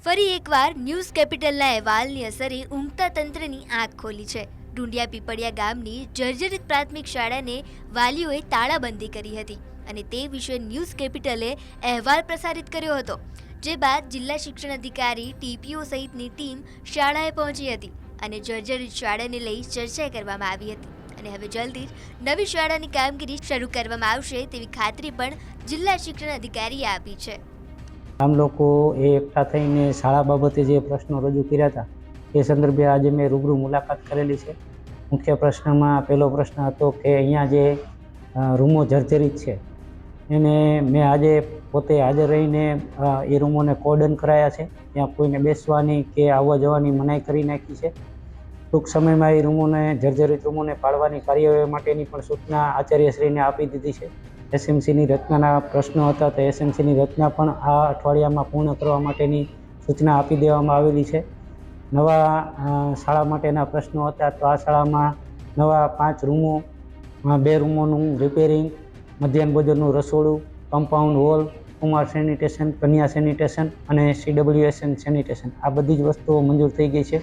ફરી એકવાર ન્યૂઝ કેપિટલના અહેવાલની અસરે ઊંઘતા તંત્રની આંખ ખોલી છે। ઢુંડિયા પીપળિયા ગામની જર્જરિત પ્રાથમિક શાળાને વાલીઓએ તાળાબંધી કરી હતી અને તે વિશે ન્યૂઝ કેપિટલે અહેવાલ પ્રસારિત કર્યો હતો। જે બાદ જિલ્લા શિક્ષણ અધિકારી ટીપીઓ સહિતની ટીમ શાળાએ પહોંચી હતી અને જર્જરિત શાળાને લઈ ચર્ચા કરવામાં આવી હતી અને હવે જલ્દી જ નવી શાળાની કામગીરી શરૂ કરવામાં આવશે તેવી ખાતરી પણ જિલ્લા શિક્ષણ અધિકારીએ આપી છે। આમ લોકો એકઠા થઈને શાળા બાબતે જે પ્રશ્નો રજૂ કર્યા હતા એ સંદર્ભે આજે મેં રૂબરૂ મુલાકાત કરેલી છે। મુખ્ય પ્રશ્નમાં પહેલો પ્રશ્ન હતો કે અહીંયા જે રૂમો જર્જરિત છે એને મેં આજે પોતે હાજર રહીને એ રૂમોને કોર્ડન કરાયા છે। ત્યાં કોઈને બેસવાની કે આવવા જવાની મનાઈ કરી નાખી છે। ટૂંક સમયમાં એ રૂમોને જર્જરિત રૂમોને પાડવાની કાર્યવાહી માટેની પણ સૂચના આચાર્યશ્રીને આપી દીધી છે। એસએમસીની રચનાના પ્રશ્નો હતા તો એસએમસીની રચના પણ આ અઠવાડિયામાં પૂર્ણ કરવા માટેની સૂચના આપી દેવામાં આવેલી છે। નવા શાળા માટેના પ્રશ્નો હતા તો આ શાળામાં નવા 5 રૂમો, 2 રૂમોનું રિપેરિંગ, મધ્યાહન ભોજનનું રસોડું, કમ્પાઉન્ડ વોલ, કુમાર સેનિટેશન, કન્યા સેનિટેશન અને CWSN સેનિટેશન આ બધી જ વસ્તુઓ મંજૂર થઈ ગઈ છે।